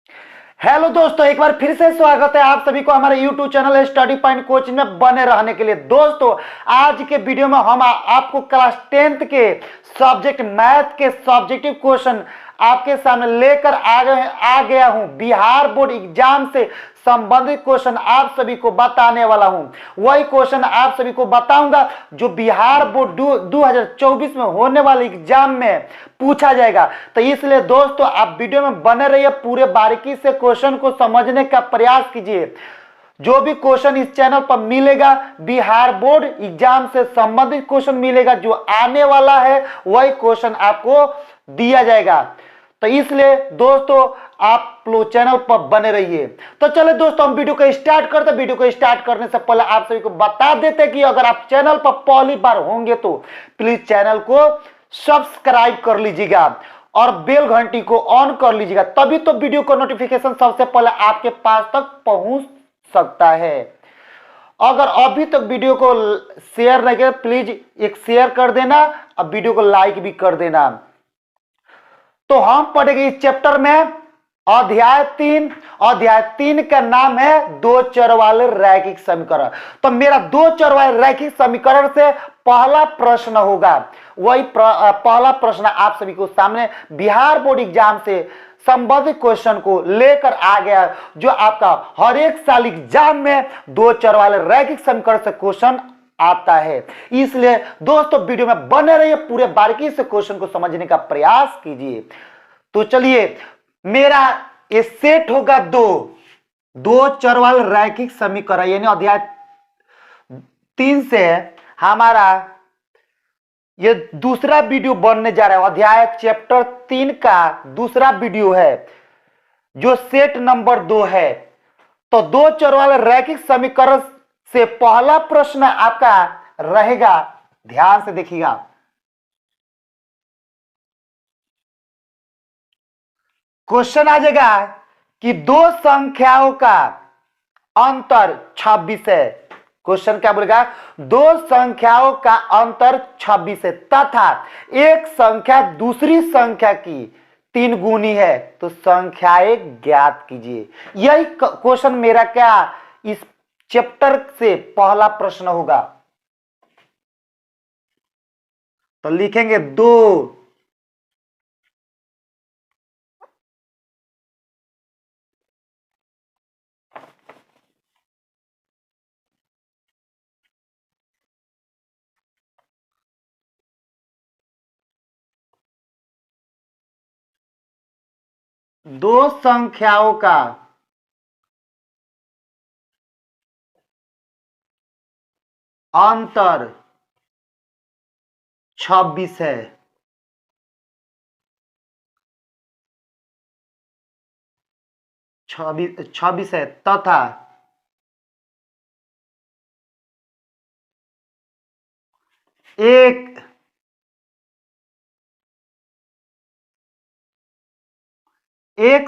Hello दोस्तों, एक बार फिर से स्वागत है आप सभी को हमारे YouTube channel study point coaching में बने रहने के लिए। दोस्तों, आज के वीडियो में हम आपको क्लास 10th के सब्जेक्ट मैथ के सब्जेक्टिव क्वेश्चन आपके सामने लेकर आ गया हूं। बिहार बोर्ड एग्जाम से संबंधित क्वेश्चन आप सभी को बताने वाला हूं। वही क्वेश्चन आप सभी को बताऊंगा जो बिहार बोर्ड 2024 में होने वाले एग्जाम में पूछा जाएगा। तो इसलिए दोस्तों आप वीडियो में बने रहिए, पूरे बारीकी से क्वेश्चन को समझने का प्रयास कीजिए। जो भी क्वेश्चन इस चैनल पर मिलेगा बिहार बोर्ड एग्जाम से संबंधित क्वेश्चन मिलेगा, जो आने वाला है वही क्वेश्चन आपको दिया जाएगा। तो इसलिए दोस्तों आप लोग चैनल पर बने रहिए। तो चले दोस्तों हम वीडियो को स्टार्ट करते हैं। वीडियो को स्टार्ट करने से पहले आप सभी को बता देते कि अगर आप चैनल पर पहली बार होंगे तो प्लीज चैनल को सब्सक्राइब कर लीजिएगा और बेल घंटी को ऑन कर लीजिएगा, तभी तो वीडियो का नोटिफिकेशन सबसे पहले आपके पास तक पहुंच सकता है। अगर अभी तक वीडियो को शेयर नहीं किया प्लीज एक शेयर कर देना और वीडियो को लाइक भी कर देना। तो हम पढ़ेंगे इस चैप्टर में अध्याय 3 का नाम है दो चर वाले रैखिक समीकरण। तो मेरा दो चर वाले रैखिक समीकरण से पहला प्रश्न होगा। वही पहला प्रश्न आप सभी को सामने बिहार बोर्ड एग्जाम से संबंधित क्वेश्चन को लेकर आ गया, जो आपका हर एक साल एग्जाम में दो चर वाले रैखिक समीकरण से क्वेश्चन आता है। इसलिए दोस्तों वीडियो में बने रहिए, पूरे बारीकी से क्वेश्चन को समझने का प्रयास कीजिए। तो चलिए, मेरा ये सेट होगा दो चर वाले रैखिक समीकरण, यानी अध्याय 3 से हमारा ये दूसरा वीडियो बनने जा रहा है। अध्याय चैप्टर 3 का दूसरा वीडियो है जो सेट नंबर 2 है। तो दो चर वाले रैखिक समीकरण से पहला प्रश्न आपका रहेगा, ध्यान से देखिएगा। क्वेश्चन आ जाएगा कि दो संख्याओं का अंतर 26 है। क्वेश्चन क्या बोलेगा? दो संख्याओं का अंतर 26 है तथा एक संख्या दूसरी संख्या की 3 गुनी है, तो संख्याएं ज्ञात कीजिए। यही क्वेश्चन मेरा क्या इस चैप्टर से पहला प्रश्न होगा। तो लिखेंगे दो संख्याओं का अंतर 26 है। 26 है तथा एक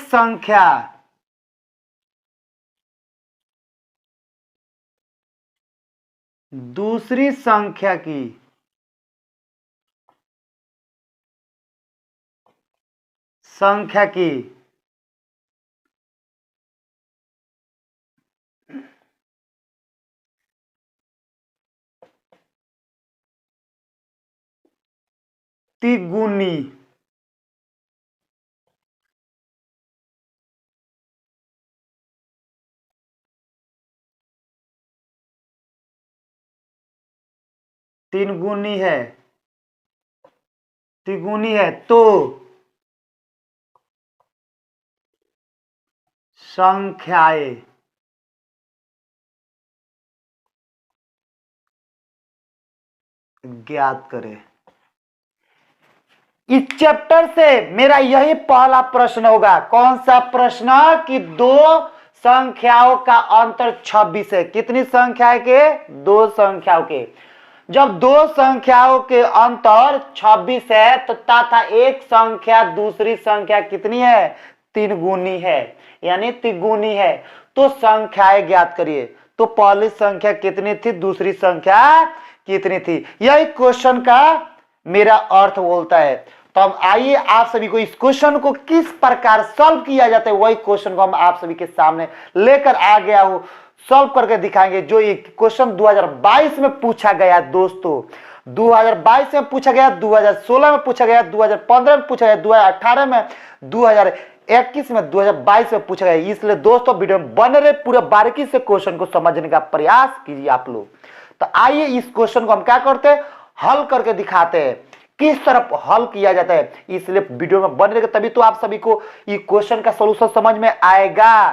संख्या दूसरी संख्या की 3 गुनी तिगुनी है तो संख्याएं ज्ञात करें। इस चैप्टर से मेरा यही पहला प्रश्न होगा। कौन सा प्रश्न? कि दो संख्याओं का अंतर 26 है। कितनी संख्या के? दो संख्याओं के। जब दो संख्याओं के अंतर 26 है तो तथा एक संख्या दूसरी संख्या कितनी है? 3 गुनी है, यानी तिगुनी है, तो संख्याएं ज्ञात करिए। तो पहली संख्या कितनी थी, दूसरी संख्या कितनी थी, यही क्वेश्चन का मेरा अर्थ बोलता है। तो अब आइए आप सभी को इस क्वेश्चन को किस प्रकार सॉल्व किया जाता है वही क्वेश्चन को हम आप सभी के सामने लेकर आ गया हूं, सॉल्व करके दिखाएंगे। जो ये क्वेश्चन 2022 में पूछा गया दोस्तों, 2022 में पूछा गया, 2016 में पूछा गया, 2015 में पूछा गया, 2018 में, 2021 में, 2022 में पूछा गया। इसलिए दोस्तों वीडियो में बने रहे, पूरे बारीकी से क्वेश्चन को समझने का प्रयास कीजिए आप लोग। तो आइए इस क्वेश्चन को हम क्या करते हैं, हल करके दिखाते हैं, किस तरह हल किया जाता है। इसलिए वीडियो में बने रहे, तभी तो आप सभी को ये क्वेश्चन का सॉल्यूशन समझ में आएगा।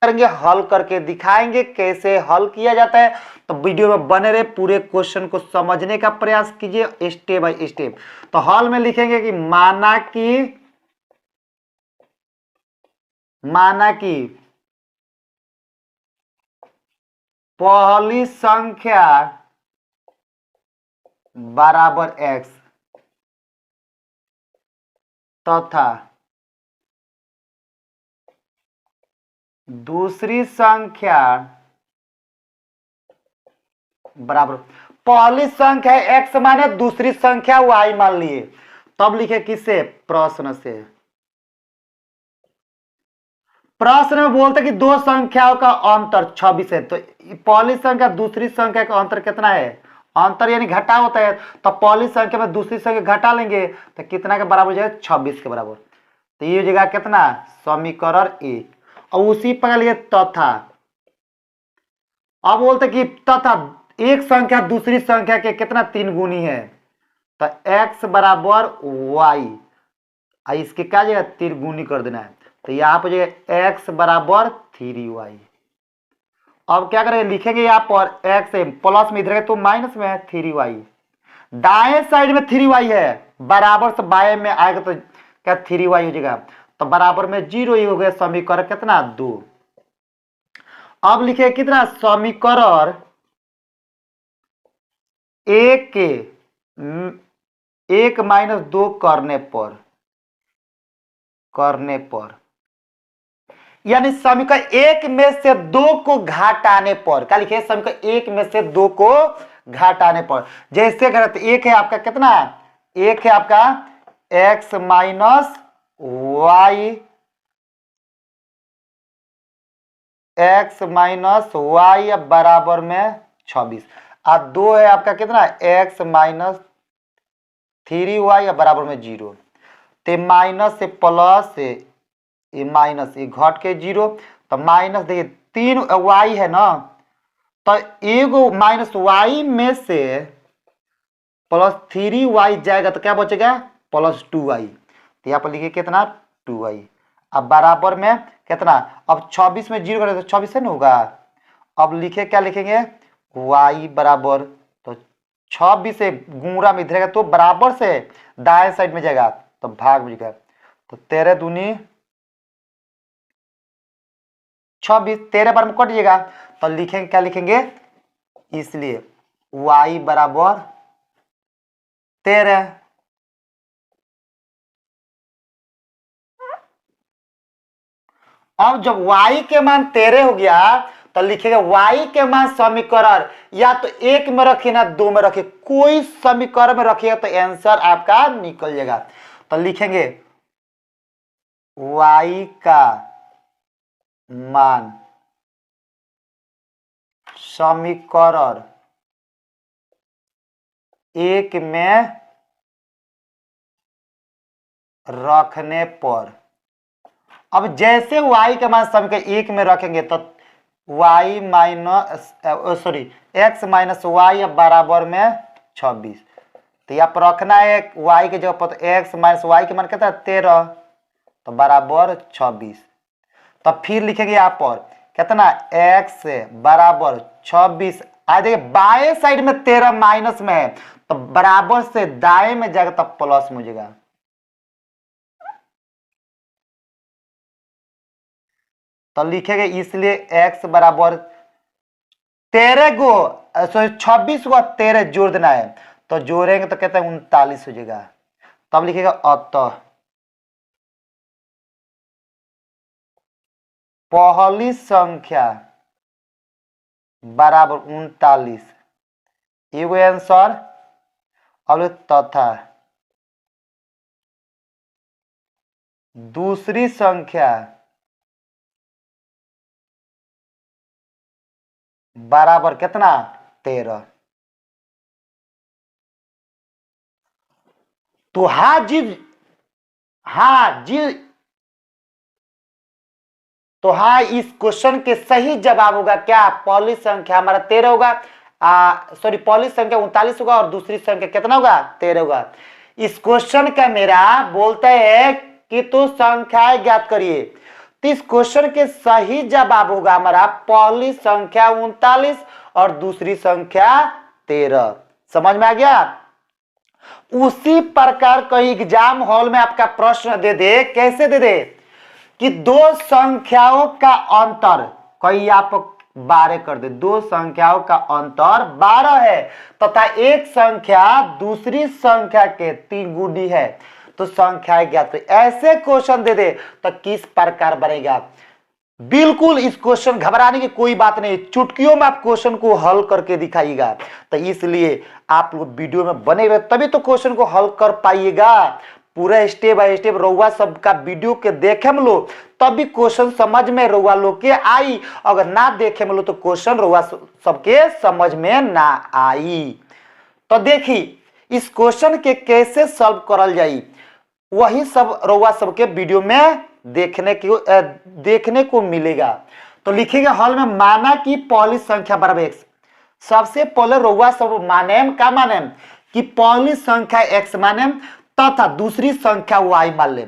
करेंगे, हल करके दिखाएंगे कैसे हल किया जाता है। तो वीडियो में बने रहे, पूरे क्वेश्चन को समझने का प्रयास कीजिए स्टेप बाय स्टेप। तो हल में लिखेंगे कि माना कि पहली संख्या बराबर x तथा दूसरी संख्या बराबर, पहली संख्या x माने दूसरी संख्या y मान लिए, तब लिखे किससे, प्रश्न से। प्रश्न में बोलते कि दो संख्याओं का अंतर 26 है, तो पहली संख्या दूसरी संख्या का अंतर कितना है, अंतर यानी घटा होता है, तो पहली संख्या में दूसरी संख्या घटा लेंगे तो कितना के बराबर हो जाएगा, 26 के बराबर। तो ये हो जाएगा कितना, समीकरण 1। और उसी पर लिए तथा, अब बोलते कि तथा एक संख्या दूसरी संख्या के कितना 3 गुनी है, तो x बराबर y, इसके क्या जाएगा 3 गुनी कर देना है, तो यहाँ पर जाएगा x बराबर 3y। अब क्या करेंगे, लिखेंगे यहाँ पर x है प्लस में, इधर तो माइनस में है 3y, दाएं साइड में 3y है, बराबर से बाएं में आएगा तो क्या 3y हो जाएगा, तो बराबर में 0 ही हो गया। समीकरण कितना 2। अब लिखे कितना, समीकरण 1 के 1 माइनस 2 करने पर यानी समीकरण 1 में से 2 को घटाने पर, क्या लिखे, समीकरण 1 में से 2 को घटाने पर, जैसे करते 1 है आपका कितना, 1 है आपका x minus y, x minus y बराबर में 26, और 2 है आपका कितना, x माइनस 3y बराबर में 0। तो माइनस से प्लस से ये माइनस, ये घट के 0, तो माइनस देखिए 3y है ना, तो एगो माइनस y में से प्लस 3y जाएगा तो क्या बचेगा, प्लस 2y। तो यहाँ पर लिखिए कितना 2y, अब बराबर में कितना, अब 26 में 0 करें तो 26 से ना होगा। अब लिखे क्या लिखेंगे, y बराबर, तो 26 से गुणा में इधर तो बराबर से दाएं साइड में जाएगा तो भाग में जाएगा, तो 13 दूनी 26, 13 बार में कट जाएगा, तो लिखेंगे क्या लिखेंगे, इसलिए y बराबर 13। अब जब y के मान 13 हो गया तो लिखेगा y के मान समीकरण या तो 1 में रखिए ना 2 में रखिए, कोई समीकरण में रखिएगा तो आंसर आपका निकल जाएगा। तो लिखेंगे y का मान समीकरण 1 में रखने पर, अब जैसे y का मान समीकरण 1 में रखेंगे तो y minus x minus y बराबर में 26, तो यहाँ पर रखना है y के जगह पर, तो x माइनस वाई के मान कितना है 13, तो बराबर 26। तब फिर लिखेंगे यहाँ पर कितना, x बराबर 26, आ देखिए बाएं साइड में 13 माइनस में है, तो बराबर से दाएं में जाएगा तब प्लस में हो जाएगा। तो लिखेंगे इसलिए x बराबर 13 को 26 को 13 जोड़ देना है, तो जोड़ेंगे तो कहते हैं 39 हो जाएगा। तब लिखेगा अतः पहली संख्या बराबर 39, एगो आंसर। और तथा दूसरी संख्या बराबर कितना 13। तो हाँ जी, हाँ जी, तो हाँ इस क्वेश्चन के सही जवाब होगा क्या, पहली संख्या हमारा 13 होगा, सॉरी पहली संख्या 39 होगा और दूसरी संख्या कितना होगा 13 होगा। इस क्वेश्चन का मेरा बोलता है कि तो संख्याएं ज्ञात करिए, तो इस क्वेश्चन के सही जवाब होगा हमारा पहली संख्या 39 और दूसरी संख्या 13। समझ में आ गया। उसी प्रकार कहीं एग्जाम हॉल में आपका प्रश्न दे दे, कैसे दे दे कि दो संख्याओं का अंतर, कहीं आप 12 कर दे, दो संख्याओं का अंतर 12 है तथा एक संख्या दूसरी संख्या के 3 गुनी है, तो संख्या ज्ञात। ऐसे क्वेश्चन दे दे तो किस प्रकार बनेगा। बिल्कुल इस क्वेश्चन घबराने की कोई बात नहीं, चुटकियों में आप क्वेश्चन को हल करके दिखाइएगा। तो इसलिए आप लोग वीडियो में बने रहे तभी तो क्वेश्चन को हल कर पाइएगा। पूरा स्टेप बाय स्टेप रउआ सबका वीडियो के देखे में लो तभी क्वेश्चन समझ में रउआ लोग के आई, अगर ना देखे में लो तो क्वेश्चन रउआ सबके समझ में ना आई। तो देखी इस क्वेश्चन के कैसे सॉल्व करल जाई, वही सब रउआ सबके वीडियो में देखने को मिलेगा। तो लिखिएगा हॉल में, माना कि पहली संख्या बराबर x। सबसे पहले रउआ सब माने का माने कि पहली संख्या x माने तथा दूसरी संख्या y मान ले।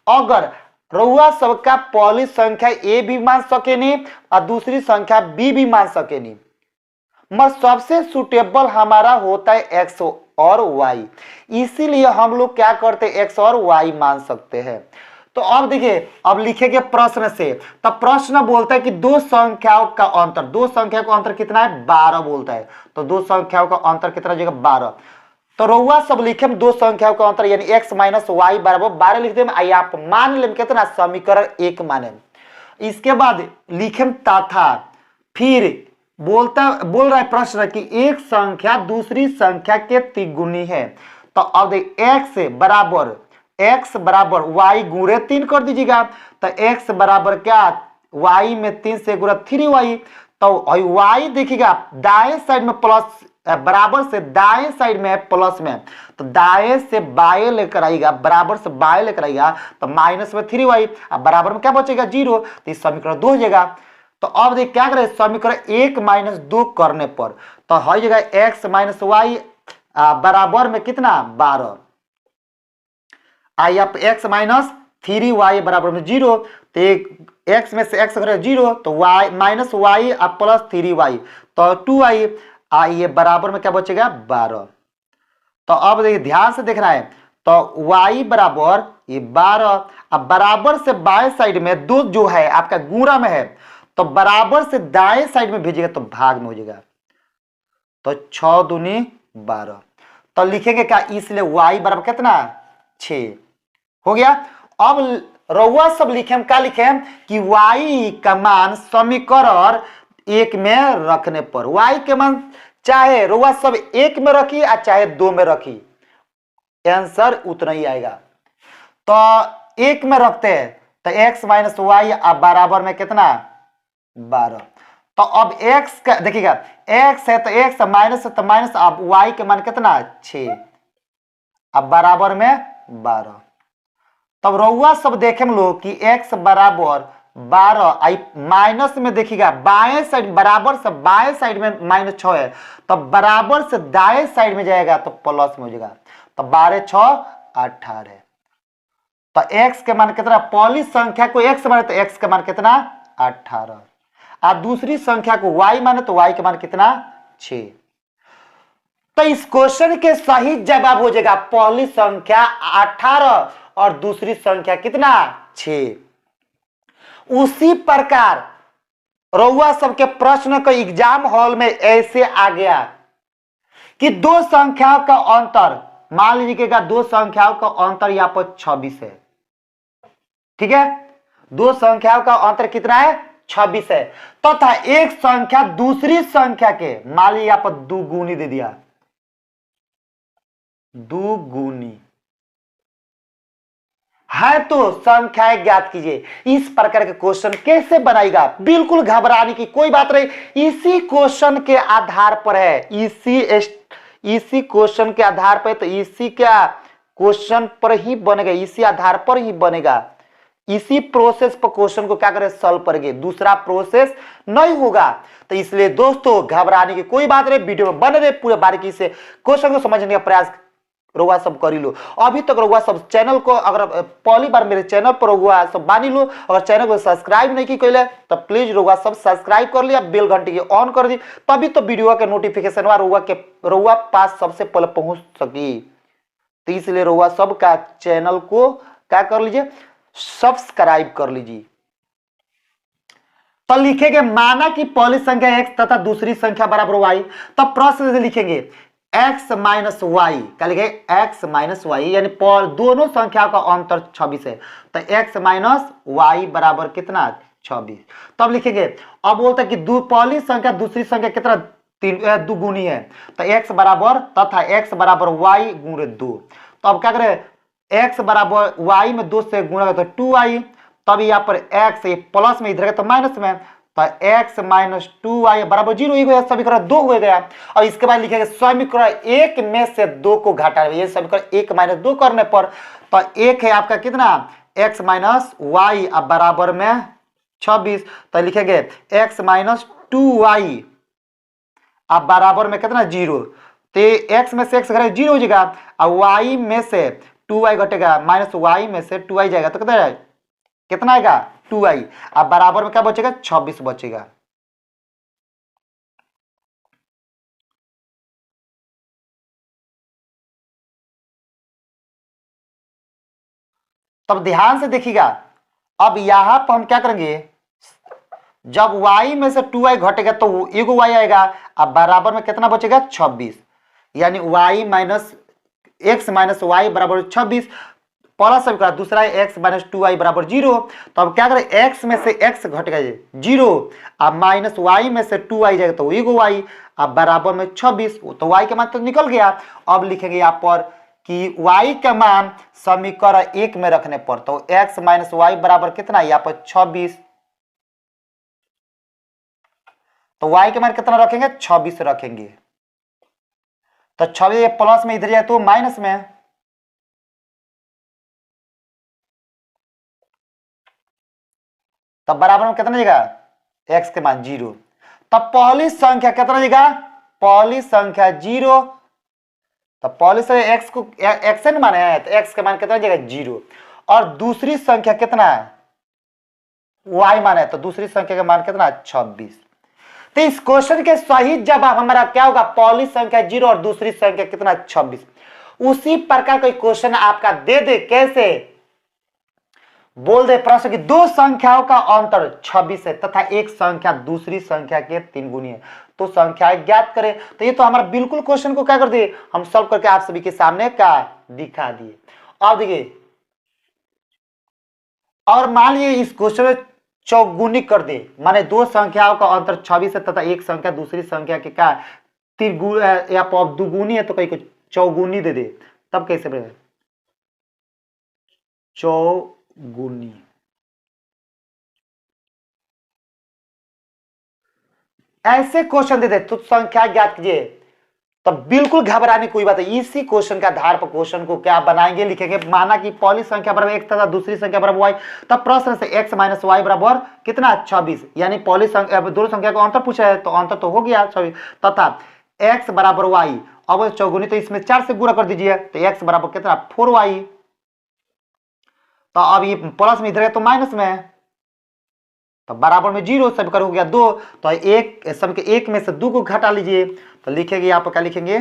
अगर रउआ सबका पहली संख्या a भी मान सके नहीं और दूसरी संख्या b भी मान सके नहीं, मगर सबसे सुटेबल हमारा होता है x और y, इसीलिए हम लोग क्या करते हैं x और y मान सकते हैं। तो अब देखिए, अब लिखेंगे प्रश्न से। तब प्रश्न बोलता है कि दो संख्याओं का अंतर, दो संख्या का अंतर कितना है 12 बोलता है, तो दो संख्याओं का अंतर कितना हो जाएगा 12। तो रउआ सब लिखे दो संख्याओं का अंतर यानी x माइनस वाई बराबर 12 लिख दे, आइए आप मान ले कितना, समीकरण 1 माने। इसके बाद लिखे तथा, फिर बोल रहा है प्रश्न कि एक संख्या दूसरी संख्या के तिगुनी है। तो अब देख x बराबर y गुणे 3 कर दीजिएगा, तो x बराबर क्या, y में 3 से गुणा 3y। तो y देखिएगा दाएं साइड में प्लस, बराबर से दाएं साइड में है प्लस में, तो दाएं से बाएं लेकर आएगा, बराबर से बाएं लेकर आएगा तो माइनस में 3y, अब बराबर में क्या बचेगा 0, तो इस समीकरण 2 हो जाएगा। तो अब देख क्या करें, समीकरण 1 माइनस 2 करने पर तो हो जाएगा x माइनस वाई बराबर में कितना 12। आई आप x माइनस 3y बराबर में 0, तो x में से x अगर 0 तो y माइनस वाई अब प्लस 3y तो 2y, ये बराबर में क्या बचेगा 12। तो अब देखिए ध्यान से देखना है, तो y बराबर ये 12, अब बराबर से बाएं साइड में 2 जो है आपका गुणा में है, तो बराबर से दाएं साइड में भेजिएगा तो भाग में हो जाएगा, तो 6 दूनी 12। तो लिखेंगे क्या, इसलिए y बराबर कितना 6 हो गया। अब रउआ सब लिखे क्या लिखे कि y का मान समीकरण 1 में रखने पर, y के मान चाहे रउआ सब 1 में रखी या चाहे 2 में रखी, आंसर उतना ही आएगा। तो 1 में रखते हैं तो x माइनस वाई बराबर में कितना 12। तो अब x का देखिएगा, x है तो x माइनस है तो माइनस, अब y के मान कितना 6, अब बराबर में 12। तब रउआ सब देखे हम लोग कि x बराबर 12, आई माइनस में देखिएगा बाएं साइड, बराबर से बाएं साइड में माइनस 6 है, तो बराबर से दाएं साइड में जाएगा तो प्लस में हो जाएगा, तो 12 6 18। तो x के मान कितना, पहली संख्या को x माने तो x के मान कितना 18, और दूसरी संख्या को y माने तो y के मान कितना 6। तो इस क्वेश्चन के सही जवाब हो जाएगा पहली संख्या 18 और दूसरी संख्या कितना 6। उसी प्रकार रउआ सबके प्रश्न का एग्जाम हॉल में ऐसे आ गया कि दो संख्याओं का अंतर, मान लीजिएगा दो संख्याओं का अंतर यहां पर 26 है, ठीक है, दो संख्याओं का अंतर कितना है 26 है, तथा एक संख्या दूसरी संख्या के, मान लीजिए यहां पर दुगुनी दे दिया, दुगुनी, है तो संख्याएं ज्ञात कीजिए। इस प्रकार के क्वेश्चन कैसे बनाएगा, बिल्कुल घबराने की कोई बात नहीं। इसी क्वेश्चन के आधार पर है, इसी क्वेश्चन के आधार पर, तो इसी क्या क्वेश्चन पर ही बनेगा, इसी आधार पर ही बनेगा। इसी प्रोसेस पर क्वेश्चन को क्या करें, सॉल्व करेंगे, दूसरा प्रोसेस नहीं होगा। तो इसलिए दोस्तों घबराने की कोई बात नहीं, वीडियो में बने रहे, पूरे बारीकी से क्वेश्चन को समझने का प्रयास रउआ सब करी लो। अभी तक रउआ सब चैनल को अगर पहली बार मेरे चैनल पर रउआ सब बानी लो, अगर चैनल को सब्सक्राइब नहीं की कैले तो प्लीज रउआ सब सब्सक्राइब कर लिया, बेल घंटी के ऑन कर दी, तभी तो वीडियो के नोटिफिकेशन रउआ पास सबसे पहले पहुंच सकी। तो इसलिए रउआ सब का चैनल को क्या कर लीजिए, सब्सक्राइब कर लीजिए। तो लिखेंगे माना कि पहली संख्या x तथा दूसरी संख्या बराबर y, तब प्रश्न से लिखेंगे x माइनस वाई, क्या लिखेंगे x माइनस वाई, यानी दोनों संख्याओं का अंतर 26 है, तो x माइनस वाई बराबर कितना 26। तब लिखेंगे, अब बोलते हैं कि पहली संख्या दूसरी संख्या कितना दुगुनी है, तो x बराबर तथा x बराबर y गुणे 2। तो अब क्या करें, x बराबर y में 2 से गुणा तो 2y, तब यहाँ पर x प्लस में, इधर तो माइनस में, तो x माइनस 2y बराबर 0 ही गया, समीकरण 2 हो गया। और इसके बाद लिखेंगे समीकरण 1 में से 2 को घटा, ये समीकरण 1 माइनस 2 करने पर, तो 1 है आपका कितना x माइनस वाई अब बराबर में 26, तो लिखेंगे x माइनस 2y अब बराबर में कितना 0, तो x में से x घटे 0 हो जाएगा, और y में से 2y घटेगा, माइनस y में से 2y जाएगा, तो कितना आएगा 2y, अब बराबर में क्या बचेगा 26 बचेगा। तब ध्यान से देखिएगा, अब यहां पर हम क्या करेंगे, जब y में से 2y घटेगा तो एगो y आएगा, अब बराबर में कितना बचेगा 26, यानी y minus x minus y बराबर 26, पहला समीकरण, दूसरा है x माइनस 2y बराबर 0। तो अब क्या करें, x में से x घटेगा 0, अब माइनस y में से 2y जाएगा तो एगो y, अब बराबर में 26, तो y का मान तो निकल गया। अब लिखेंगे यहाँ पर कि y का मान समीकरण 1 में रखने पर, तो x माइनस वाई बराबर कितना, यहाँ पर 26, तो y का मान कितना रखेंगे 26 रखेंगे, तो 26 प्लस में इधर जाए तो माइनस में, तब बराबर में कितना जाएगा x के मान 0। तब पहली संख्या कितना जाएगा, पहली संख्या 0, तो पहली संख्या x को x n माने है, तो x के मान कितना जाएगा 0, और दूसरी संख्या कितना है y माने, तो दूसरी संख्या का मान कितना 26। तो इस क्वेश्चन के सही जवाब हमारा क्या होगा, पहली संख्या 0 और दूसरी संख्या कितना 26। उसी प्रकार कोई क्वेश्चन आपका दे दे, कैसे बोल दे प्रश्न की दो संख्याओं का अंतर 26 है तथा एक संख्या दूसरी संख्या के 3 गुनी है, तो संख्याएं ज्ञात करें। तो ये तो हमारा बिल्कुल क्वेश्चन को क्या कर दिए, हम सॉल्व करके आप सभी के सामने का दिखा दिए। अब देखिए, और मान लीजिए इस क्वेश्चन में चौगुनी कर दे, माने दो संख्याओं का अंतर 26 है तथा एक संख्या दूसरी संख्या के क्या त्रिगुण या दुगुनी है, तो कहीं को चौगुनी दे दे, तब कैसे बनेगा चौगुनी। ऐसे क्वेश्चन दे दे तो संख्या ज्ञात कीजिए, तब बिल्कुल घबराने की कोई बात है। इसी क्वेश्चन के आधार पर क्वेश्चन को क्या बनाएंगे, लिखेंगे माना कि पहली संख्या बराबर x तथा दूसरी संख्या बराबर y, तब प्रश्न से x माइनस वाई बराबर कितना 26, यानी पहली संख्या दोनों संख्या को अंतर पूछा है, तो अंतर तो हो गया 26, तथा x बराबर y, अब चौगुनी तो इसमें 4 से गुणा कर दीजिए, तो x बराबर कितना 4y, तो अब ये प्लस में इधर है तो माइनस में है, तो बराबर में 0, समीकरण हो गया 2, तो एक समीकरण 1 में से 2 को घटा लीजिए, तो लिखेंगे यहाँ पर क्या लिखेंगे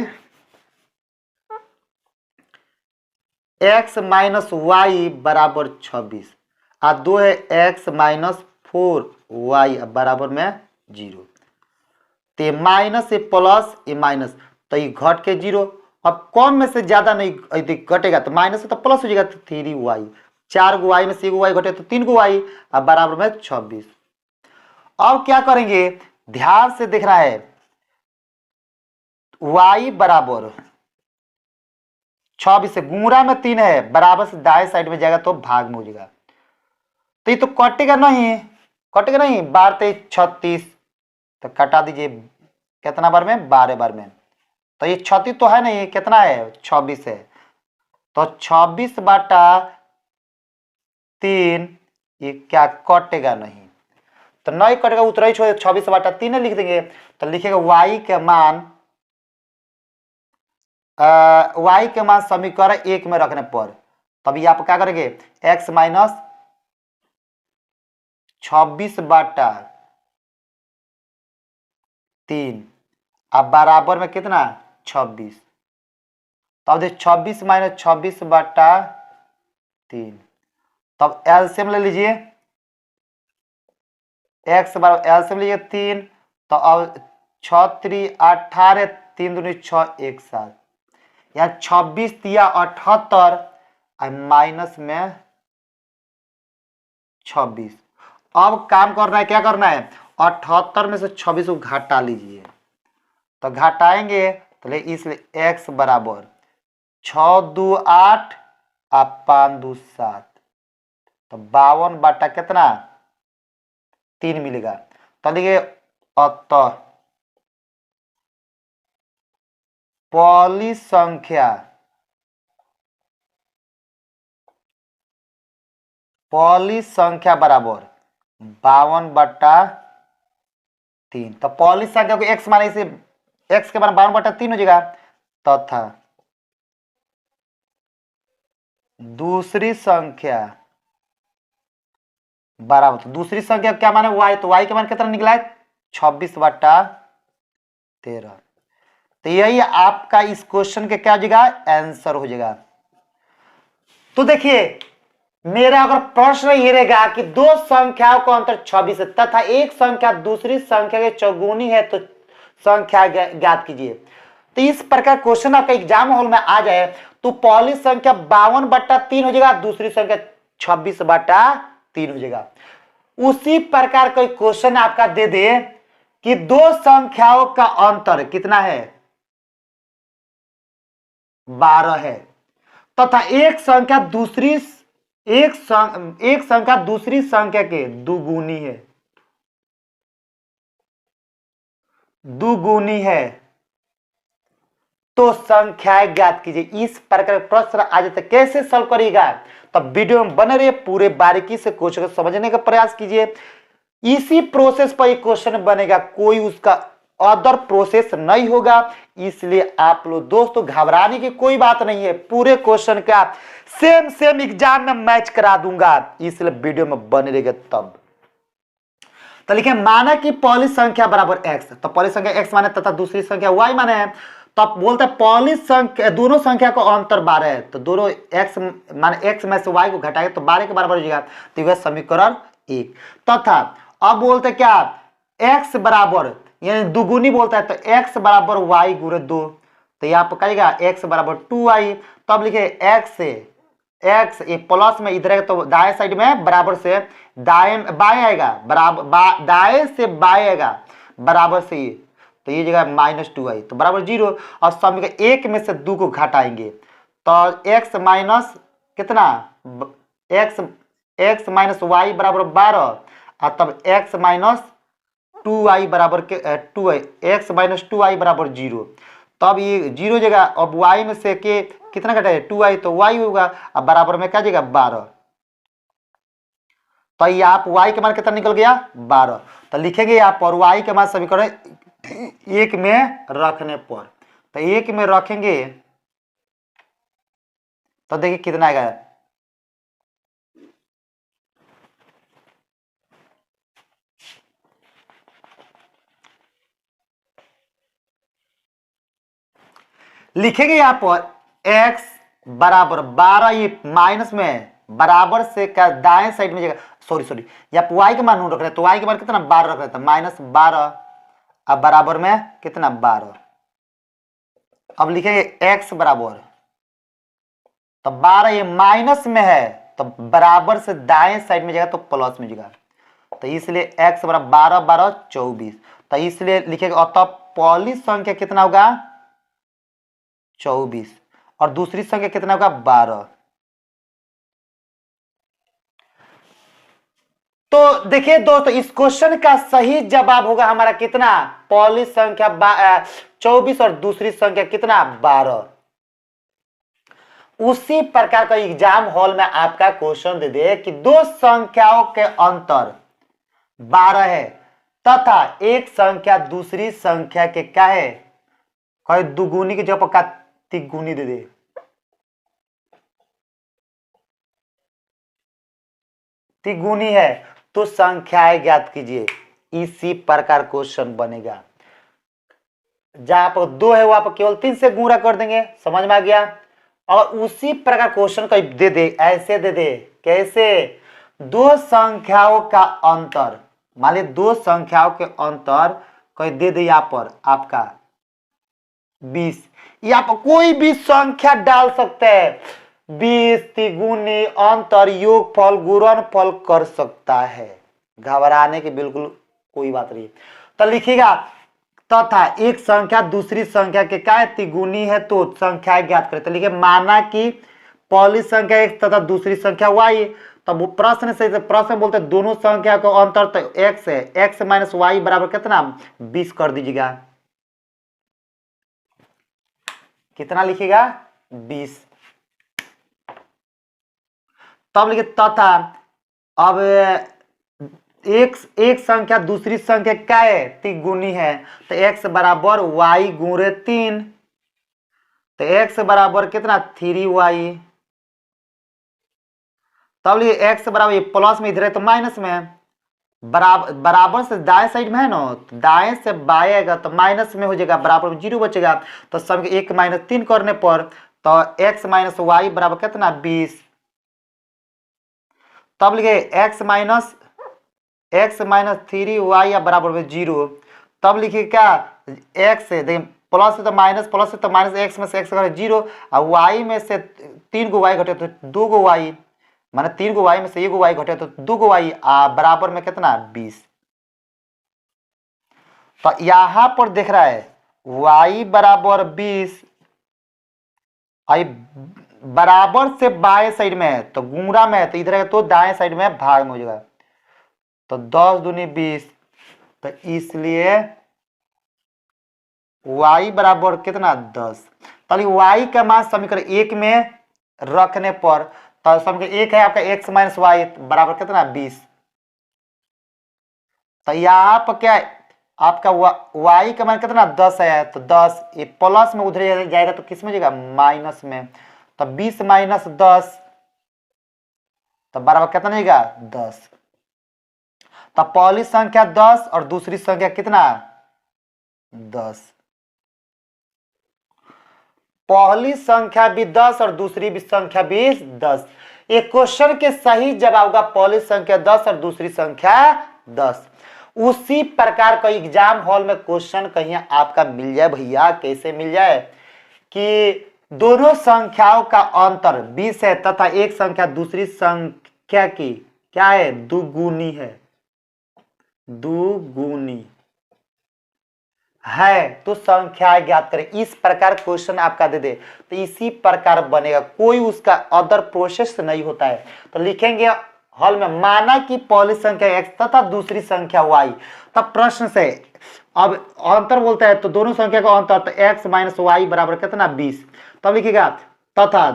x माइनस वाई बराबर 26, और 2 है x माइनस 4y बराबर में 0, तो ये माइनस ये प्लस ये माइनस, तो ये घट के 0, अब कम में से ज्यादा नहीं घटेगा, तो माइनस तो प्लस हो जाएगा, तो 3y, 4 गो y में से 1 गो y घटे तो 3 गो y, अब बराबर में 26। अब क्या करेंगे, ध्यान से देखना है, y बराबर 26 से गुणा में 3 है, बराबर से दाएं साइड में जाएगा तो भाग में हो जाएगा। तो ये तो कटेगा नहीं, कटेगा नहीं, 12 तेईस 36, तो कटा दीजिए कितना बार में, 12 बार में। तो ये 36 तो है नहीं, कितना है, 26 है। तो 26 बाटा 3, ये क्या कटेगा नहीं, तो नहीं कटेगा, उतना ही छोड़, 26 बाटा 3 लिख देंगे। तो लिखेगा y के मान, y के मान समीकरण 1 में रखने पर, तभी आप क्या करेंगे, x माइनस 26 बाटा 3 अब बराबर में कितना, 26। तब देखिए 26 माइनस 26 बाटा 3, तब एलसीएम ले लीजिए, x बराबर एलसीएम लीजिए 3, तो अब 6 3 18, 3 दूनी 6 1 7, यहाँ 26 दिया 78 माइनस में 26। अब काम करना है, क्या करना है, 78 में से 26 को घटा लीजिए, तो घटाएंगे तो इसलिए x बराबर 6 2 8 और 5 2 7, तो 52 बाटा कितना 3 मिलेगा। तो देखिए अतः पॉली संख्या बराबर 52 बटा 3, तो पॉली संख्या को x माने से x के बराबर 52 बटा 3 हो जाएगा, तथा दूसरी संख्या बराबर, तो दूसरी संख्या क्या माने y, तो y के मान कितना निकला है 26 बटा 13। तो यही आपका इस क्वेश्चन के क्या हो जाएगा, आंसर हो जाएगा। तो देखिए मेरा अगर प्रश्न ये रहेगा कि दो संख्याओं का अंतर 26 है तथा एक संख्या दूसरी संख्या के चौगुनी है तो संख्या ज्ञात कीजिए। तो इस प्रकार क्वेश्चन आपका एग्जाम हॉल में आ जाए तो पहली संख्या 52 बटा 3 हो जाएगा, दूसरी संख्या 26 बटा 3 हो जाएगा। उसी प्रकार कोई क्वेश्चन आपका दे दे कि दो संख्याओं का अंतर कितना है, 12 है, तथा एक संख्या दूसरी संख्या के दुगुनी है तो संख्याएं ज्ञात कीजिए। इस प्रकार प्रश्न आ जाते कैसे सॉल्व करिएगा, तब वीडियो में बने रहिए, पूरे बारीकी से क्वेश्चन को समझने का प्रयास कीजिए। इसी प्रोसेस पर एक क्वेश्चन बनेगा, कोई उसका अदर प्रोसेस नहीं होगा, इसलिए आप लोग दोस्तों घबराने की कोई बात नहीं है, पूरे क्वेश्चन का सेम एग्जाम में मैच करा दूंगा, इसलिए वीडियो में बने रहेगा। तब तो लिखे माना कि पहली संख्या बराबर x, तो पहली संख्या x माने तथा दूसरी संख्या y माने है, तो आप बोलते हैं पहली संख्या दोनों संख्या का अंतर 12 है, तो दोनों x माने x में से y को घटाएंगे तो 12 के बराबर हो जाएगा, तो यह समीकरण 1। तथा अब बोलते क्या x बराबर यानी दुगुनी बोलता है, तो x बराबर y गुणे 2, तो यहाँ पर कहेगा x बराबर 2y, तब लिखे x से x ये प्लस में इधर है तो दाएं साइड में बराबर से दाएं बाएं आएगा, बराबर दाएं से बाएं आएगा बराबर से ये, तो ये जगह -2y तो बराबर 0, और समीकरण 1 में से 2 को घटाएंगे तो x माइनस कितना x माइनस y बराबर 12, और तब x माइनस 2y बराबर के 2y x माइनस 2y बराबर 0, तब ये 0 जगह, अब y में से के कितना घटाए 2y, तो y होगा, अब बराबर में क्या जगह 12, तो ये आप y के मान कितना निकल गया 12, तो लिखेंगे यहाँ पर y के मान समीकरण 1 में रखने पर, तो 1 में रखेंगे तो देखिए कितना आएगा, लिखेंगे यहाँ पर x बराबर 12, ये माइनस में बराबर से क्या दाएं साइड में जाएगा, सॉरी यहाँ पर y के मान रख रहे, तो y के मान कितना 12 रख रहे थे -12, अब बराबर में कितना 12, अब लिखेंगे x बराबर, तो 12 ये माइनस में है तो बराबर से दाएं साइड में जाएगा तो प्लस में जाएगा, तो इसलिए x बराबर 12 12 24, तो इसलिए लिखेगा अतः पहली संख्या कितना होगा 24, और दूसरी संख्या कितना होगा 12। तो देखिए दोस्तों, इस क्वेश्चन का सही जवाब होगा हमारा कितना, पहली संख्या 24 और दूसरी संख्या कितना 12। उसी प्रकार का एग्जाम हॉल में आपका क्वेश्चन दे दे कि दो संख्याओं के अंतर 12 है तथा एक संख्या दूसरी संख्या के क्या है, कोई दुगुनी की जगह पर तिगुनी दे दे, तिगुनी है तो संख्याएं ज्ञात कीजिए। इसी प्रकार क्वेश्चन बनेगा। जहां पर 2 है वहां पर केवल 3 से गुणा कर देंगे, समझ में आ गया। और उसी प्रकार क्वेश्चन का दे दे, ऐसे दे दे, कैसे, दो संख्याओं का अंतर, मान ली दो संख्याओं के अंतर कोई दे दे यहां पर आपका 20, यहां पर कोई भी संख्या डाल सकते हैं, 20 तिगुनी अंतर योगफल गुणनफल कर सकता है, घबराने की बिल्कुल कोई बात नहीं। तो लिखिएगा तथा एक संख्या दूसरी संख्या के क्या है, तिगुनी है तो संख्या ज्ञात करें। तो लिखिए माना कि पहली संख्या x तथा दूसरी संख्या y, तब वो प्रश्न से प्रश्न बोलते हैं दोनों संख्या का अंतर तो x है, x माइनस वाई बराबर कितना 20 कर दीजिएगा। कितना लिखिएगा 20। तब लिखे तथा अब एक संख्या दूसरी संख्या क्या है, तिगुनी है, तो x बराबर y गुणे 3, तो x बराबर कितना 3y। तब लिए x बराबर ये प्लस में इधर है तो माइनस में, बराबर से दाएं साइड में है ना, तो दाएं से बाएं आएगा तो माइनस में हो जाएगा, बराबर में 0 बचेगा। तो सब 1 माइनस 3 करने पर तो x माइनस वाई बराबर कितना 20। तब लिखे x माइनस 3y बराबर में 0। तब लिखिए क्या x है, देखिए प्लस है तो माइनस, प्लस है तो माइनस, x में से x घटे 0 और y में से 3 को y घटे तो 2 को y, माने 3 को y में से 1 को y घटे तो 2 को y बराबर में कितना 20। तो यहां पर देख रहा है y बराबर 20, आई बराबर से बाएं साइड में है तो गुणा में है, तो इधर है तो दाएं साइड में भाग में हो जाएगा, तो 10 दूनी 20, तो इसलिए y बराबर कितना 10। तो y का मान समीकरण 1 में रखने पर तो समीकरण 1 है आपका x माइनस वाई बराबर कितना 20। तो यहाँ पर क्या है आपका y का मान कितना 10 है, तो 10 ये प्लस में उधर जाएगा तो किस में जाएगा माइनस में, तो 20 माइनस 10 तो बराबर कितना जाएगा 10। तो पहली संख्या 10 और दूसरी संख्या कितना 10, पहली संख्या भी 10 और दूसरी भी संख्या भी 10। एक क्वेश्चन के सही जवाब होगा पहली संख्या 10 और दूसरी संख्या 10। उसी प्रकार का एग्जाम हॉल में क्वेश्चन कहीं आपका मिल जाए भैया, कैसे मिल जाए कि दोनों संख्याओं का अंतर 20 है तथा एक संख्या दूसरी संख्या की क्या है दुगुनी है, दुगुनी है तो संख्या ज्ञात करें। इस प्रकार क्वेश्चन आपका दे दे तो इसी प्रकार बनेगा, कोई उसका अदर प्रोसेस नहीं होता है। तो लिखेंगे हॉल में माना कि पहली संख्या x तथा दूसरी संख्या y, तब प्रश्न से अब अंतर बोलता है तो दोनों संख्या का अंतर तो x माइनस वाई बराबर कितना 20। तब लिखिएगा तथा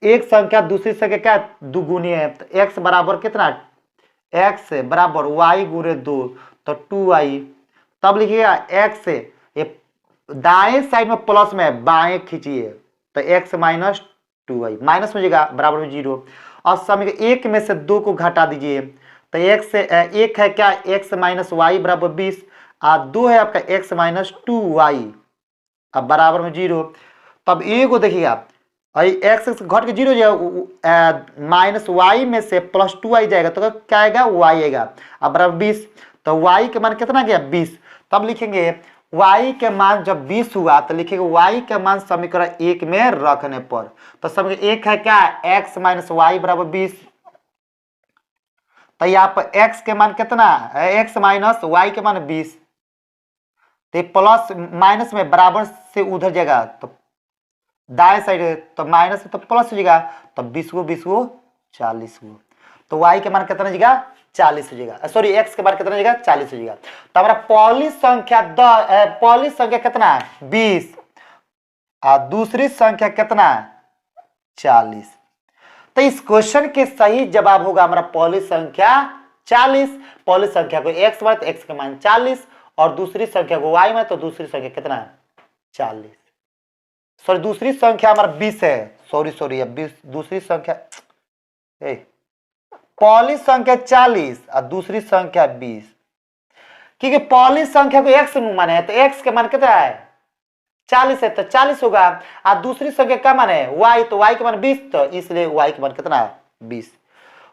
एक संख्या दूसरी संख्या क्या दुगुनी है, तो x बराबर कितना x बराबर y गुणे 2 तो 2y। तब लिखिएगा x ये दाएं साइड में प्लस में बाएं खींचिए तो x माइनस 2y माइनस हो जाएगा बराबर में 0 और समीकरण 1 में से 2 को घटा दीजिए तो एक से एक है क्या x माइनस वाई बराबर 20 और 2 है आपका x माइनस 2y अब बराबर में 0। तब ए को देखिएगा x घट के 0 हो जाएगा, माइनस वाई में से प्लस 2y जाएगा तो क्या आएगा y आएगा अब बराबर 20। तो y के मान कितना गया 20। तब लिखेंगे y के मान जब 20 हुआ तो लिखेंगे y के मान समीकरण 1 में रखने पर, तो समीकरण 1 है क्या x माइनस वाई बराबर 20। तो यहाँ पर x के मान कितना x माइनस वाई के मान 20, तो प्लस माइनस में बराबर से उधर जाएगा तो दाएं साइड है तो माइनस है तो प्लस हो जाएगा, तो 20 40 गो, तो y के मान कितना हो जाएगा 40 हो जाएगा, सॉरी x के मान कितना हो जाएगा 40 हो जाएगा। तो हमारा पहली संख्या पहली संख्या कितना है 20 और दूसरी संख्या कितना है 40। तो इस क्वेश्चन के सही जवाब होगा हमारा पहली संख्या 40। पहली संख्या को x माने तो x का मान 40 और दूसरी संख्या को y माने तो दूसरी संख्या कितना है 40। सॉरी दूसरी संख्या हमारा 20 है, सॉरी अब 20 दूसरी संख्या पहली संख्या 40 और दूसरी संख्या 20, क्योंकि पहली संख्या को x माने है तो x का मान कितना है 40 है तो 40 होगा, और दूसरी संख्या का मान है y तो y का मान 20, तो इसलिए y का मान कितना है 20।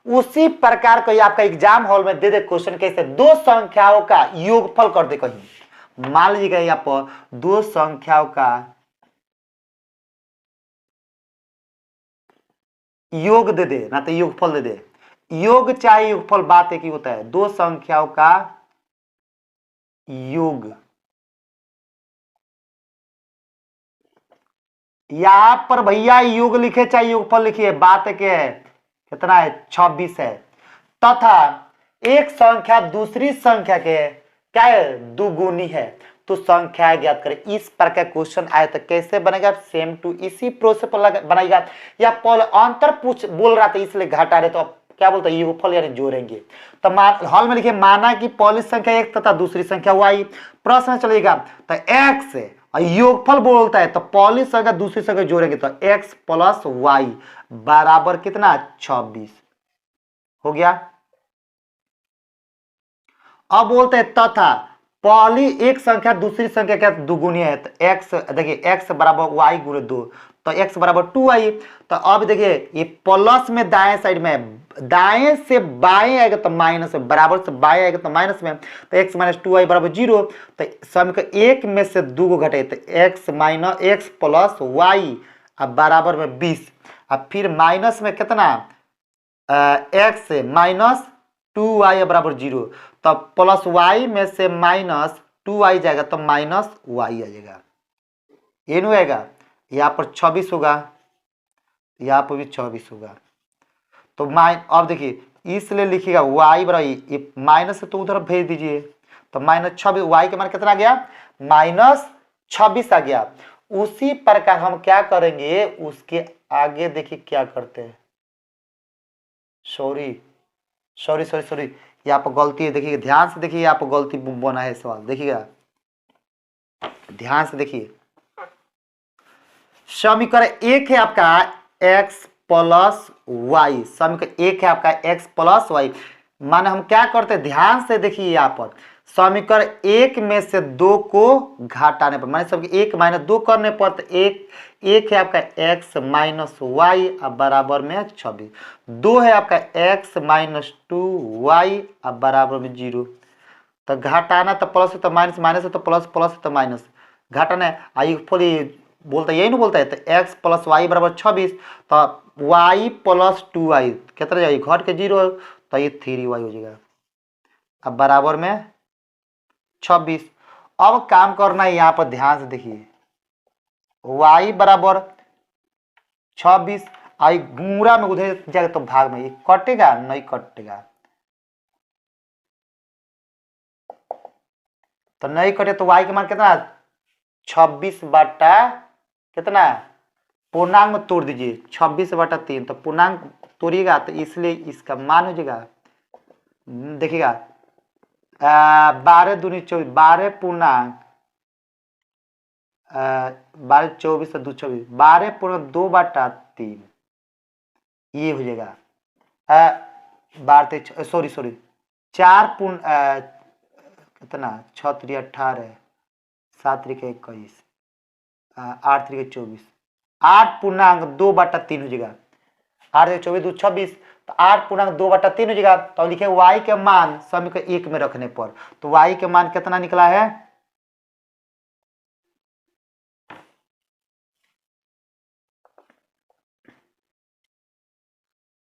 उसी प्रकार कोई आपका एग्जाम हॉल में दे दे क्वेश्चन कैसे दो संख्याओं का योगफल कर दे, कहीं मान लीजिएगा यहाँ पर दो संख्याओं का योग दे दे ना तो योगफल दे दे, योग चाहे योगफल बात एक ही होता है, दो संख्याओं का योग। यहां पर भैया योग लिखे चाहे योगफल लिखिए, बात क्या है कितना है 26 है, तथा एक संख्या दूसरी संख्या के क्या है दुगुनी है, तो संख्या ज्ञात करें। इस प्रकार क्वेश्चन आए तो कैसे बनेगा, सेम टू इसी प्रोसेस पर बनाएगा, या पहले अंतर पूछ बोल रहा था इसलिए घटा रहे, तो अब क्या बोलते हैं योगफल यानी जोड़ेंगे। तो हॉल में लिखिए माना कि पहली संख्या x तथा दूसरी संख्या y, प्रश्न चलेगा तो x और योगफल बोलता है तो पहली संख्या दूसरी संख्या जोड़ेंगे तो x प्लस y बराबर कितना 26 हो गया। अब बोलते हैं तथा पहली एक संख्या दूसरी संख्या क्या दुगुनी है, तो x देखिए x बराबर y गुणे 2, तो x बराबर 2y। तो अब देखिए ये प्लस में दाएं साइड में, दाएं से बाएं आएगा तो माइनस में, बराबर से बाएं आएगा तो माइनस में, तो x माइनस 2y बराबर 0। तो समीकरण एक में से दो को घटे तो x minus x plus y अब बराबर में 20, अब फिर माइनस में कितना x माइनस 2y बराबर 0, तब प्लस y में से माइनस 2y जाएगा तो माइनस y आ जाएगा, ये नहीं आएगा, यहाँ पर 26 होगा, यहाँ पर भी 26 होगा। तो अब देखिए इसलिए लिखिएगा y बराबर ये माइनस तो उधर भेज दीजिए, तो माइनस 26 y के मान कितना आ गया माइनस 26 आ गया। उसी प्रकार हम क्या करेंगे उसके आगे देखिए क्या करते हैं, सॉरी यहाँ पर गलती है, देखिए ध्यान से देखिए, यहाँ पर गलती बना है सवाल, देखिएगा ध्यान से देखिए। समीकरण एक है आपका x प्लस वाई, समीकरण एक है आपका x प्लस वाई, माने हम क्या करते हैं ध्यान से देखिए, यहाँ पर समीकरण एक में से दो को घटाने पर, माने सब एक माइनस दो करने पर तो एक है आपका x माइनस वाई अब बराबर में 26, दो है आपका x माइनस 2y अब बराबर में 0। तो घटाना तो प्लस है तो माइनस, माइनस है तो प्लस, प्लस है तो माइनस, घटाना है आई फुली बोलता है यही नहीं बोलता है, तो x प्लस वाई बराबर 26, तो y प्लस 2y कितना जाएगा घट के 0, तो ये 3y हो जाएगा अब बराबर में 26। अब काम करना है यहाँ पर ध्यान से देखिए, y बराबर 26 आई गुणा में उधर जाएगा तो भाग में ये कटेगा नहीं कटेगा, तो नहीं कटे तो y के मान कितना 26 बटा कितना पूर्णांक में तोड़ दीजिए 26 बटा 3, तो पूर्णांक तोड़िएगा तो इसलिए इसका मान हो जाएगा देखिएगा 12 दूनी 24, 12 पूर्णांक 12 24 से 2 24, 12 पूर्णांक 2 बटा 3 ये हो जाएगा 12 सॉरी 4 पूर्ण कितना 6 3 18 7 3 21 8 3 24, 8 पूर्णांक 2 बटा 3 हो जाएगा, 8 24 2 26, तो 8 पूर्णांक 2 बटा 3 हो जाएगा। तो लिखे y के मान समीकरण एक में रखने पर, तो y के मान कितना निकला है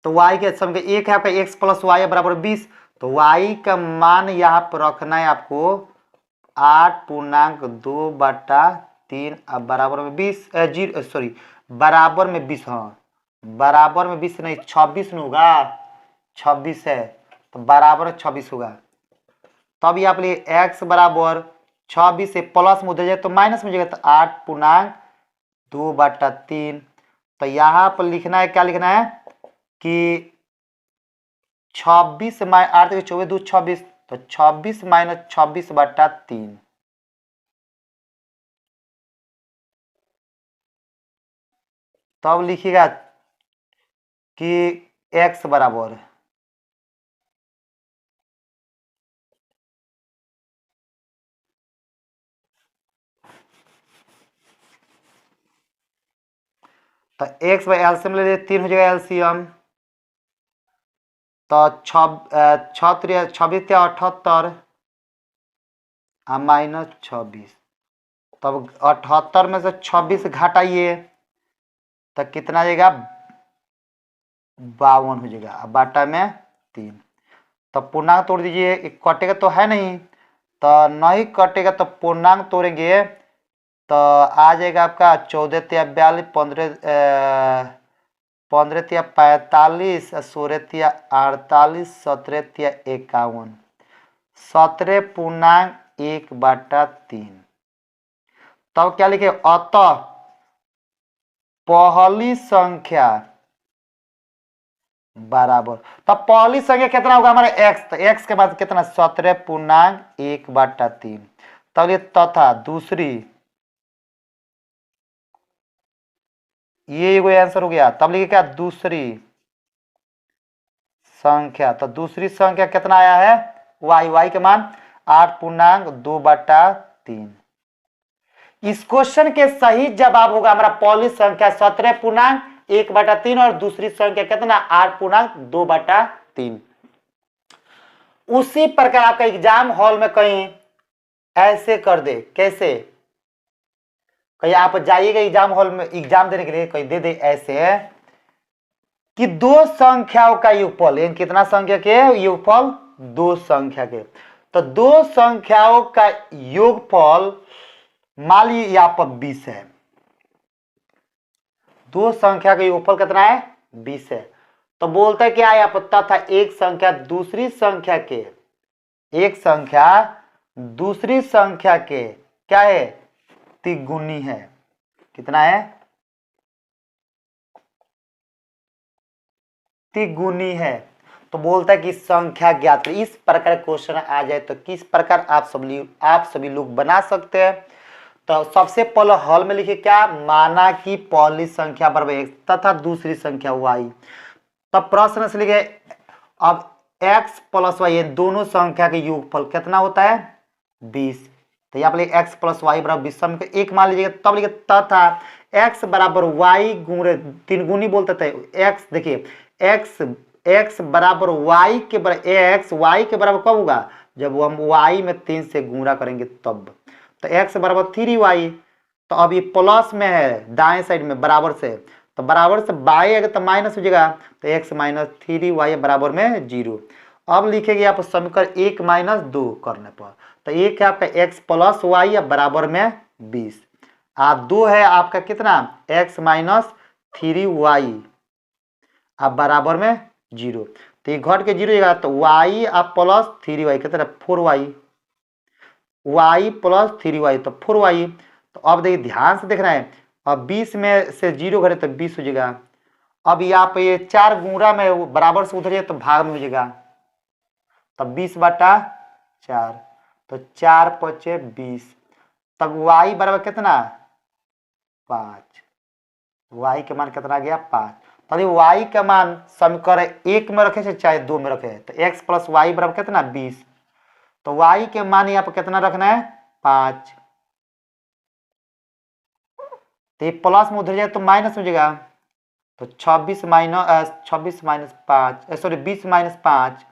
तो y के समीकरण एक है आपका x प्लस वाई बराबर 20, तो y का मान यहाँ पर रखना है आपको 8 पूर्णांक 2 बटा 3 अब बराबर में 20 सॉरी बराबर में 20, हाँ बराबर में 20 नहीं 26 न होगा, 26 है तो बराबर 26 होगा। तब ये आप लिए x बराबर 26 से प्लस में उधर जाए तो माइनस में जाएगा, तो 8/2/3। तो यहाँ पर लिखना है, क्या लिखना है कि 26 माइ 8 के 24 2 26, तो 26 - 26/3। तब लिखिएगा कि x बराबर तो x बाई एलसीएम ले लिए 3 हो जाएगा एलसीएम, तो 26×78 -26। तब 78 में से 26 घटाइए तो कितना जाएगा 52 हो जाएगा, अब बाटा में 3। तो पूर्णांक तोड़ दीजिए, कटेगा तो है नहीं, तो नहीं कटेगा तो पूर्णांक तोड़ेंगे तो आ जाएगा आपका 14 तिया 42, 15 तिया 45, 16 तिया 48, 17 तिया 51, 17.1/3। तब क्या लिखे, अतः पहली संख्या बराबर, तब पहली संख्या कितना होगा हमारे x, तो x के बाद कितना 17.1/3। तब ये तथा दूसरी, ये आंसर हो गया। तब लिखे क्या दूसरी संख्या, तो दूसरी संख्या कितना आया है y के मान 8.2/3। इस क्वेश्चन के सही जवाब होगा हमारा पहली संख्या 17.1/3 और दूसरी संख्या कितना 8.2/3। उसी प्रकार आपका एग्जाम हॉल में कहीं ऐसे कर दे, कैसे कहीं आप जाइएगा एग्जाम हॉल में एग्जाम देने के लिए, कहीं दे दे ऐसे है कि दो संख्याओं का योगफल, यानी कितना संख्या के योगफल, दो संख्या के, तो दो संख्याओं का योगफल मान लीजिए यहाँ पर 20 है, दो संख्या का योगफल कितना है 20 है। तो बोलता है क्या यहाँ पर, तथा एक संख्या दूसरी संख्या के, एक संख्या दूसरी संख्या के क्या है तिगुनी है, कितना है तिगुनी है। तो बोलता है कि संख्या ज्ञात। इस प्रकार क्वेश्चन आ जाए तो किस प्रकार आप सभी लोग बना सकते हैं। तो सबसे पहले हॉल में लिखिए क्या, माना कि पहली संख्या बराबर x तथा दूसरी संख्या y। तब प्रश्न से लिखे अब x + y दोनों संख्या के योगफल कितना होता है 20। तो यहाँ पर x + y बराबर 20 सम के एक मान लीजिएगा। तब लिखे तथा x बराबर y गुणे तीन गुनी बोलते थे x, देखिए x बराबर y के बराबर, x y के बराबर कब होगा जब हम y में 3 से गुणा करेंगे तब। तो x बराबर 3y, तो अब ये प्लस में है दाएं साइड में बराबर से, तो बराबर से बाएं अगर तो माइनस हो जाएगा, तो x - 3y बराबर में 0। अब लिखेंगे आप समीकरण 1 - 2 करने पर, तो एक है आपका x + y बराबर में 20, आप 2 है आपका कितना x - 3y आप बराबर में 0। तो ये घट के 0 जाएगा, तो y आप प्लस 3y कितना 4y, y + 3y तो 4y। तो अब देखिए ध्यान से देखना है, अब 20 में से 0 घटे तो 20 हो जाएगा। अब यहाँ पे ये 4 गुणा में बराबर से उधर जाए तो भाग में हो जाएगा, तब 20/4, तो 4 × 5 = 20। तब y बराबर कितना 5, y के मान कितना आ गया 5। तभी y का मान समीकरण 1 में रखे से चाहे 2 में रखे, तो x + y बराबर कितना 20। तो y के मान यहाँ पर कितना रखना है 5, तो ये प्लस में उधर जाए तो माइनस हो जाएगा, तो 26 - 5 सॉरी 20 - 5,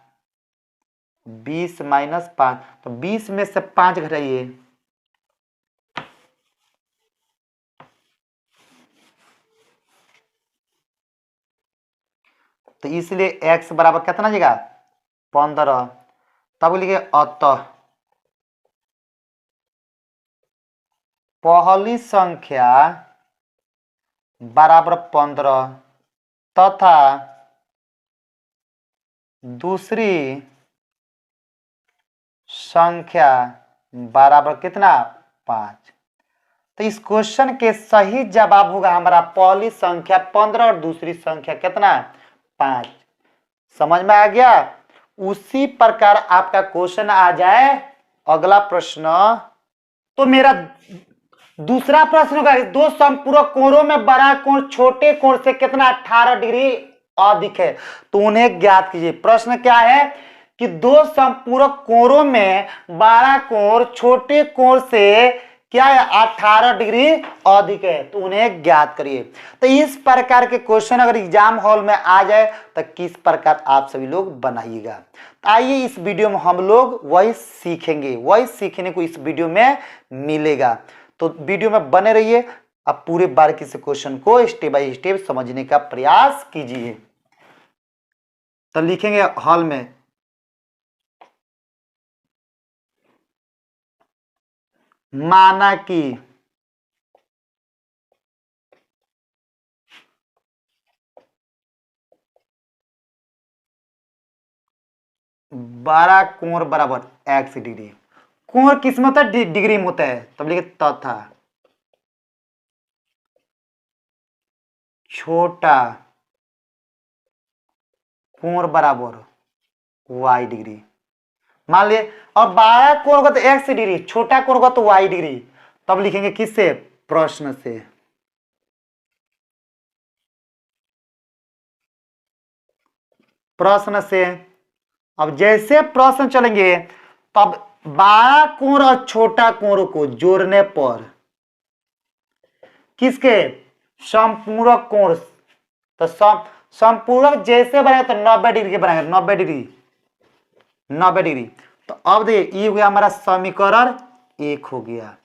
20 - 5, तो 20 में से 5 घटाइए, तो इसलिए x बराबर कितना जाएगा 15। तब लिखे अतः पहली संख्या बराबर 15 तथा दूसरी संख्या बराबर कितना 5। तो इस क्वेश्चन के सही जवाब होगा हमारा पहली संख्या 15 और दूसरी संख्या कितना 5। समझ में आ गया। उसी प्रकार आपका क्वेश्चन आ जाए अगला प्रश्न। तो मेरा दूसरा प्रश्न होगा दो समपूरक कोणों में बड़ा कोण छोटे कोण से कितना 18 डिग्री अधिक है, तो उन्हें ज्ञात कीजिए। प्रश्न क्या है कि दो समपूरक कोणों में बड़ा कोण छोटे कोण से क्या है 18 डिग्री अधिक है, तो उन्हें ज्ञात करिए। तो इस प्रकार के क्वेश्चन अगर एग्जाम हॉल में आ जाए तो किस प्रकार आप सभी लोग बनाइएगा। तो आइए इस वीडियो में हम लोग वही सीखेंगे, वही सीखने को इस वीडियो में मिलेगा। तो वीडियो में बने रहिए, अब पूरे बारीकी से क्वेश्चन को स्टेप बाय स्टेप समझने का प्रयास कीजिए। तो लिखेंगे हॉल में माना कि बड़ा कोण बराबर x डिग्री। कोण किस में होता है डिग्री में होता है, तब लिखे तथा छोटा कोण बराबर y डिग्री। मान लिए और बड़ा कोण होगा तो x डिग्री, छोटा कोण होगा तो y डिग्री। तब लिखेंगे किससे प्रश्न से। प्रश्न से अब जैसे प्रश्न चलेंगे तब बड़ा कोण और छोटा कोण को जोड़ने पर किसके समपूरक कोण, तो समपूरक जैसे बनेगा तो 90 डिग्री के बनेंगे, 90 डिग्री 90 डिग्री। तो अब देखिए ये हो गया हमारा समीकरण 1 हो गया।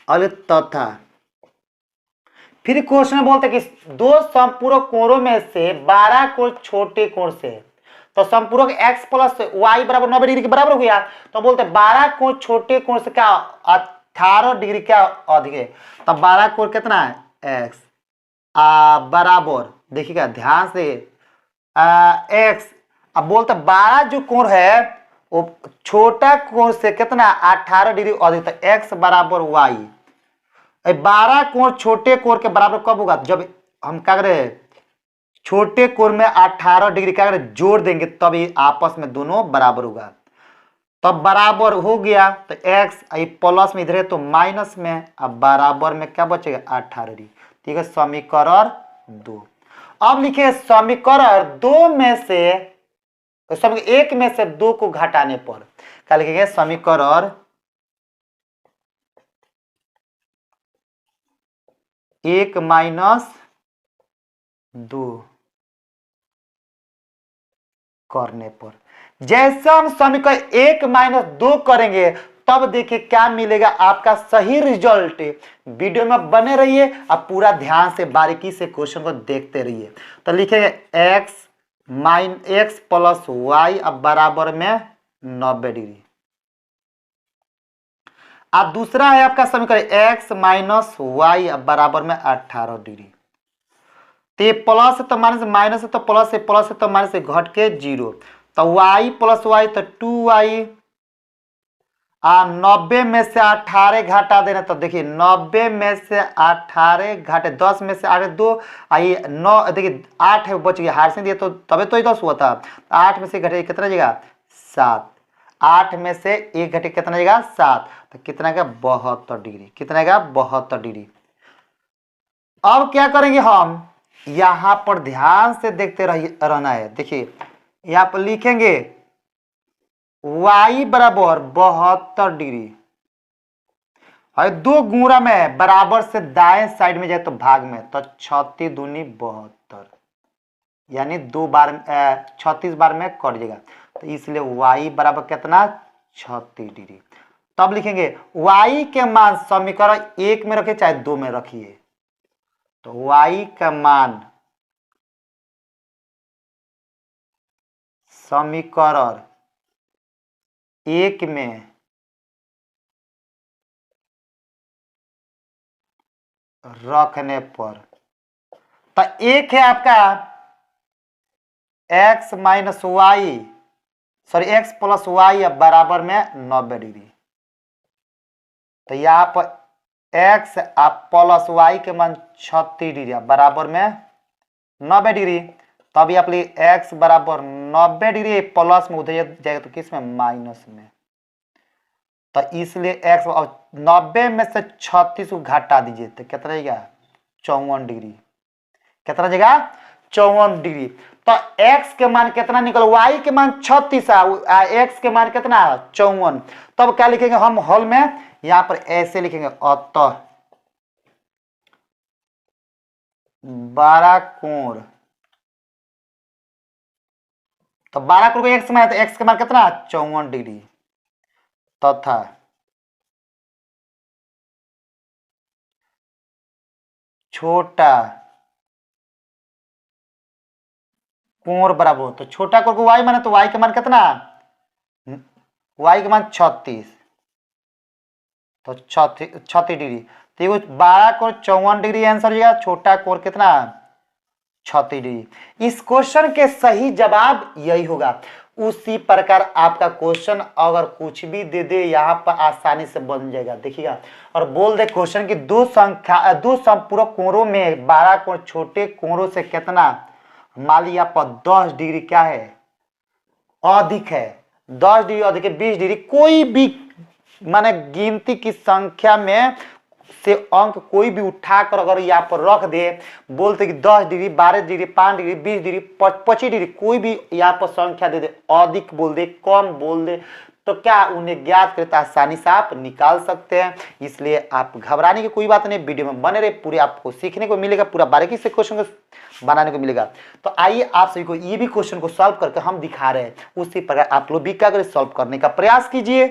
अब तथा फिर क्वेश्चन में बोलते कि दो समपूरक कोणों में से 12 कोण छोटे कोण से, तो समपूरक x प्लस y बराबर 90 डिग्री के बराबर हो गया। तो बोलते 12 कोण छोटे कोण से क्या 18 डिग्री क्या अधिक है। तो 12 कोण कितना है x बराबर, देखिएगा ध्यान से x। अब बोलते 12 जो कोण है वो छोटा कोण से कितना 18 डिग्री अधिक, तो x बराबर y। 12 कोण छोटे कोण के बराबर कब होगा, जब हम क्या करें छोटे कोण में 18 डिग्री क्या करें जोड़ देंगे, तब ये आपस में दोनों बराबर होगा। तब बराबर हो गया तो x प्लस में इधर है तो माइनस में, अब बराबर में क्या बचेगा 18 डिग्री। ठीक है, समीकरण 2। अब लिखे समीकरण 2 में से समीकरण 1 में से 2 को घटाने पर क्या लिखेंगे समीकरण 1 माइनस 2 करने पर। जैसे हम समीकरण 1 माइनस 2 करेंगे तब देखिए क्या मिलेगा आपका सही रिजल्ट। वीडियो में बने रहिए, अब पूरा ध्यान से बारीकी से क्वेश्चन को देखते रहिए। तो लिखेंगे x प्लस y अब बराबर में 90 डिग्री। अब दूसरा है आपका समीकरण x माइनस y अब बराबर में 18 डिग्री। तो ये प्लस है तो माइनस, माइनस है तो प्लस है, प्लस है तो माइनस है, घट के 0। तो y प्लस वाई तो 2y। 90 में से 18 घटा देना, तो देखिए 90 में से 18 घटे 10 में से 8 2 आई 9, देखिए 8 है बच गया, हार से दिया तो तबे तो ही 10 हुआ था। 8 में से घटे कितना जगह 7, 8 में से 1 घटे कितना जगह 7, तो कितना का 72 डिग्री, कितना का 72 डिग्री। अब क्या करेंगे हम यहां पर ध्यान से देखते रहना है। देखिए यहां पर लिखेंगे y बराबर 72 डिग्री और 2 गुणा में बराबर से दाएं साइड में जाए तो भाग में, तो 36 दूनी 72 यानी 2 बार 36 बार में कट जाएगा, तो इसलिए y बराबर कितना 36 डिग्री। तब लिखेंगे y के मान समीकरण 1 में रखिए चाहे 2 में रखिए, तो y का मान समीकरण 1 में रखने पर। तो एक है आपका x minus y, sorry x plus y बराबर में 90 डिग्री। तो यहाँ पर x आप प्लस वाई के मान 36 डिग्री बराबर में 90 डिग्री। तो अभी आप लिए x बराबर 90 डिग्री प्लस में उधर जाएगा तो किस में, माइनस में। तो इसलिए x 90 में से 36 को घटा दीजिए तो कितना रहेगा, 54 डिग्री। कितना रहेगा, 54 डिग्री। तो x के मान कितना निकल, y के मान 36 है, x के मान कितना, 54। तब क्या लिखेंगे हम हॉल में, यहां पर ऐसे लिखेंगे, अतः 12 कोण। तो 12 कोण को x में है तो x के मान कितना, 54 डिग्री तथा छोटा कोण बराबर हो। तो छोटा कोण को y माने तो y के मान कितना, y के मान 36, तो 36 डिग्री। तो ये 12 कोण 54 डिग्री आंसर हो जाएगा। छोटा कोण कितना, 36 डिग्री। इस क्वेश्चन के सही जवाब यही होगा। उसी प्रकार आपका क्वेश्चन अगर कुछ भी दे दे यहाँ पर आसानी से बन जाएगा, देखिएगा। और बोल दे क्वेश्चन की दो संपूरक कोणों में 12 कोण छोटे कोणों से कितना, मान लिया पर 10 डिग्री क्या है, अधिक है। 10 डिग्री अधिक है 20 डिग्री, कोई भी माने गिनती की संख्या में से अंक कोई भी उठाकर अगर यहाँ पर रख दे, बोलते कि 10 degree 12 degree 5 degree 20 degree 25 degree, कोई भी यहाँ पर संख्या दे दे, अधिक बोल दे कम बोल दे, तो क्या उन्हें ज्ञात करके आसानी से आप निकाल सकते हैं। इसलिए आप घबराने की कोई बात नहीं, वीडियो में बने रहे, पूरे आपको सीखने को मिलेगा, पूरा बारीकी से क्वेश्चन को बनाने को मिलेगा। तो आइए आप सभी को ये भी क्वेश्चन को सॉल्व करके हम दिखा रहे हैं, उसी प्रकार आप लोग भी क्या करें, सॉल्व करने का प्रयास कीजिए।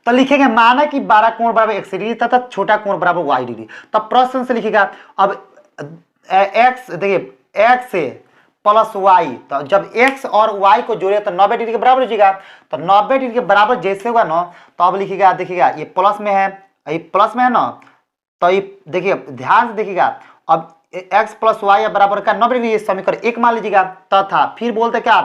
तो लिखेंगे माना कि 12 कोण बराबर x डिग्री तथा छोटा कोण बराबर y डिग्री। तब प्रश्न से लिखिएगा, अब x देखिए x से प्लस y, तो जब x और y को जोड़े तो 90 डिग्री के बराबर हो जाएगा। तो 90 डिग्री के बराबर जैसे होगा ना, तो अब लिखिएगा, देखिएगा ये प्लस में है, ये प्लस में है ना, तो ये देखिए ध्यान से देखिएगा, अब x प्लस वाई बराबर का 90 डिग्री, समीकरण 1 मान लीजिएगा। तथा फिर बोलते क्या,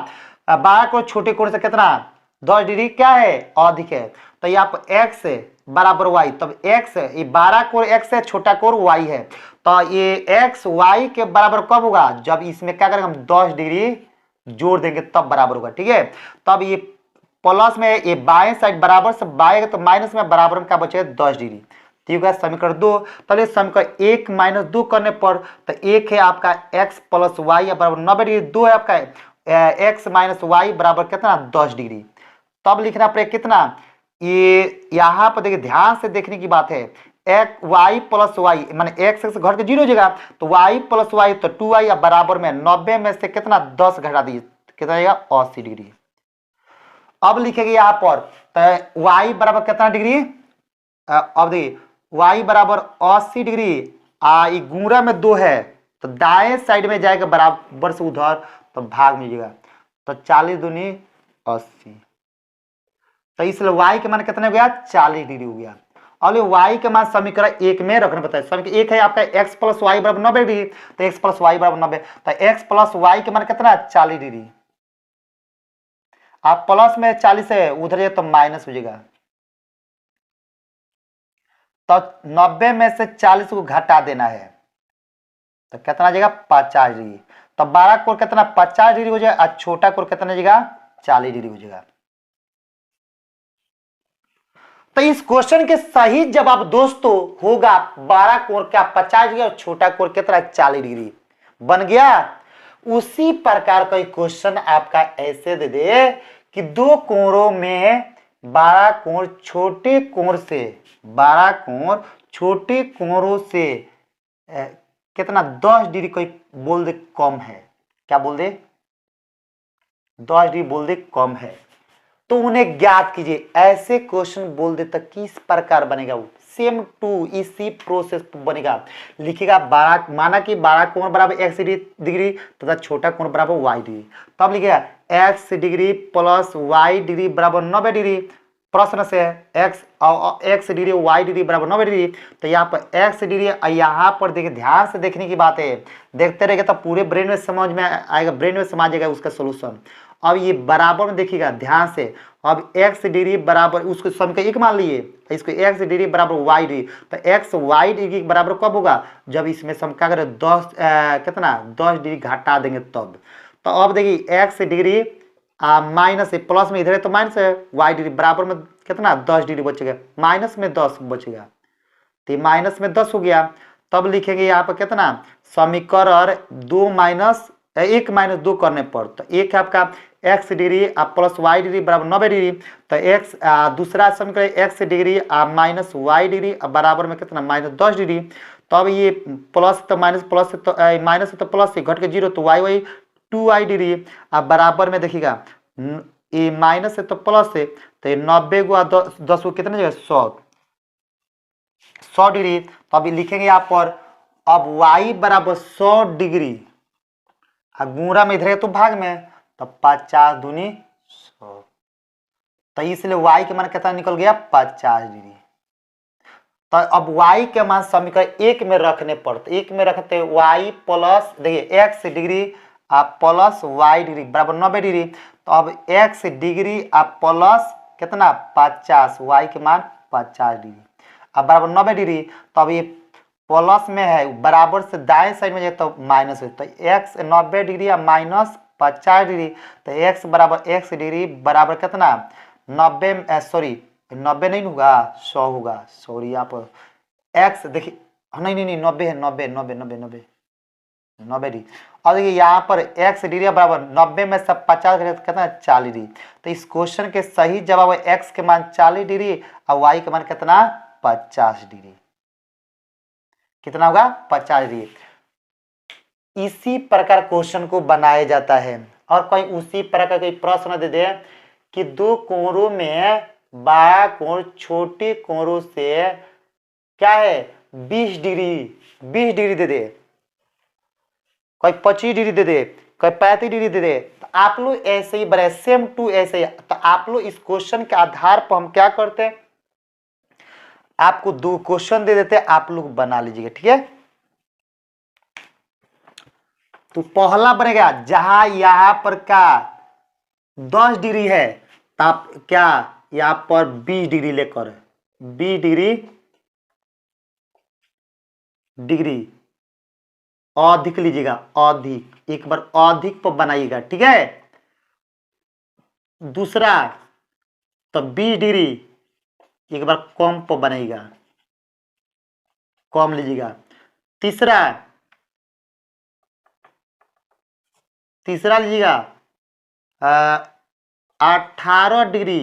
12 को छोटे कोण से कितना, 10 डिग्री क्या है, अधिक है। तो यहाँ पर x बराबर y, तब x ये 12 कोण x है, छोटा कोण y है। तो ये x y के बराबर कब होगा, जब इसमें क्या करेंगे हम 10 डिग्री जोड़ देंगे तब बराबर होगा, ठीक है। तब ये प्लस में ये बाएं साइड बराबर से बाएं तो माइनस में बराबर में क्या बचेगा, 10 डिग्री। ठीक है, समीकरण 2। तो समीकरण 1 माइनस 2 करने पर तो 1 है आपका x प्लस वाई बराबर 90 डिग्री, 2 है आपका x माइनस वाई बराबर कितना, 10 डिग्री। तब लिखना पड़ेगा कितना, ये यहाँ पर देखिए ध्यान से देखने की बात है, एक्स वाई प्लस वाई माने एक्स से घट के 0 हो जाएगा, तो वाई प्लस वाई तो 2y बराबर में 90 में से कितना 10 घटा दीजिए, कितना आएगा 80 डिग्री। अब लिखेंगे यहाँ पर तो y बराबर कितना डिग्री, अब देखिए y बराबर 80 डिग्री, ये गुणा में 2 है तो दाएं साइड में जाएगा बराबर से उधर तो भाग मिलेगा, तो 40 दूनी 80, तो इसलिए y के मान कितना हो गया, 40 डिग्री हो गया। और y के मान समीकरण 1 में रखना पड़ता है। समीकरण 1 है आपका x प्लस वाई बराबर 90 डिग्री, तो x प्लस वाई बराबर 90, तो x प्लस वाई के मान कितना 40 डिग्री। आप प्लस में 40 है उधर है तो माइनस हो जाएगा, तो 90 में से 40 को घटा देना है तो कितना आ जाएगा 50 डिग्री। तो 12 कोण कितना 50 डिग्री हो जाएगा, और छोटा कोण कितना हो जाएगा 40 डिग्री हो जाएगा। तो इस क्वेश्चन के सही जवाब दोस्तों होगा 12 कोण क्या 50 डिग्री और छोटा कोण कितना 40 डिग्री बन गया। उसी प्रकार का क्वेश्चन आपका ऐसे दे दे कि दो कोणों में 12 कोण छोटे कोण से 12 कोण छोटे कोणों से कितना 10 डिग्री कोई बोल दे कम है, क्या बोल दे 10 डिग्री बोल दे कम है, तो उन्हें ज्ञात कीजिए। ऐसे क्वेश्चन बोल दे तो किस प्रकार बनेगा, वो सेम टू इसी प्रोसेस बनेगा। लिखिएगा 12 माना कि 12 कोण बराबर x डिग्री तथा छोटा कोण बराबर y डिग्री, तब लिखिएगा x degree plus y degree बराबर 90 डिग्री प्रश्न से एक्स डिग्री वाई डिग्री बराबर 90 डिग्री, तो यहाँ पर एक्स डिग्री, यहाँ पर देखिए ध्यान से देखने की बात है, देखते रहेगा तो पूरे ब्रेन में समझ में आएगा, ब्रेन में समझ जाएगा उसका सोल्यूशन। अब ये बराबर में देखिएगा ध्यान से, अब एक्स डिग्री बराबर उसको सम का एक मान लिए, इसको एक्स डिग्री बराबर वाई डिग्री, तो एक्स वाई डिग्री बराबर कब होगा, जब इसमें सम क्या करें 10 कितना 10 डिग्री घटा देंगे तब। तो अब देखिए एक्स डिग्री माइनस है, प्लस में इधर है तो माइनस है, वाई डिग्री बराबर में कितना 10 डिग्री बचेगा, माइनस में 10 बचेगा, तो माइनस में 10 हो गया। तब लिखेंगे यहाँ पर कितना समीकरण 2 माइनस 1 माइनस 2 करने पर, तो एक है आपका x degree plus y degree बराबर 90 डिग्री, तो एक्स दूसरा समीकरण x degree minus y degree बराबर में कितना माइनस 10 डिग्री। तो अब ये प्लस तो माइनस प्लस तो माइनस तो प्लस से घट के 0, तो वाई वाई 2y डिग्री, अब बराबर में देखिएगा ये माइनस है तो प्लस है, तो ये 90 गुआ 10 को कितना जगह 100 डिग्री। तो अभी लिखेंगे यहाँ पर अब y बराबर 100 डिग्री, गुणा में इधर है तो भाग में, तो 50 दूनी 100, तो इसलिए y के मान कितना निकल गया 50 डिग्री। तो अब y के मान समीकरण 1 में रखने पर, तो 1 में रखते y प्लस देखिए x degree plus y degree बराबर 90 डिग्री, तो अब एक्स डिग्री प्लस कितना 50, वाई के मान 50 डिग्री अब बराबर 90 डिग्री। तो अब ये प्लस में है, बराबर से दाएं साइड में जाए तो माइनस है, तो एक्स 90 डिग्री माइनस 50 डिग्री, तो एक्स बराबर एक्स डिग्री बराबर कितना 90 सॉरी 90 नहीं होगा 100 होगा, सॉरी यहाँ पर एक्स देखिए नहीं 90 है 90 डिग्री। और देखिए यहाँ पर एक्स डिग्री बराबर 90 में सब 50 कितना 40 डिग्री, तो इस क्वेश्चन के सही जवाब है एक्स के मान 40 डिग्री और वाई के मान कितना 50 डिग्री, कितना होगा 50 डिग्री। इसी प्रकार क्वेश्चन को बनाया जाता है। और कोई उसी प्रकार का प्रश्न दे दे कि दो कोणों में बड़ा कोण छोटे कोणों से क्या है 20 डिग्री दे दे, कोई 25 डिग्री दे दे, कोई 35 डिग्री दे दे, तो आप लोग ऐसे ही बने सेम टू ऐसे ही। तो आप लोग इस क्वेश्चन के आधार पर हम क्या करते हैं, आपको 2 क्वेश्चन दे देते हैं, आप लोग बना लीजिएगा, ठीक है। तो पहला बनेगा जहां यहां पर का 10 डिग्री है, तो आप क्या यहां पर 20 डिग्री लेकर 20 डिग्री अधिक लीजिएगा, अधिक एक बार अधिक पर बनाइएगा, ठीक है। दूसरा तो 20 डिग्री एक बार कम पर बनाइएगा, कम लीजिएगा। तीसरा लीजिएगा 18 डिग्री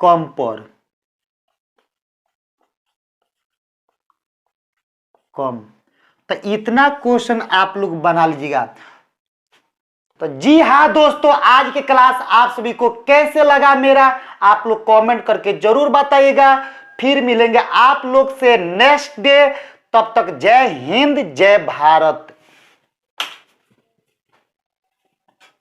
कम पर, कम। तो इतना क्वेश्चन आप लोग बना लीजिएगा। तो जी हाँ दोस्तों, आज की क्लास आप सभी को कैसे लगा मेरा, आप लोग कमेंट करके जरूर बताइएगा। फिर मिलेंगे आप लोग से नेक्स्ट डे, तब तक जय हिंद जय भारत।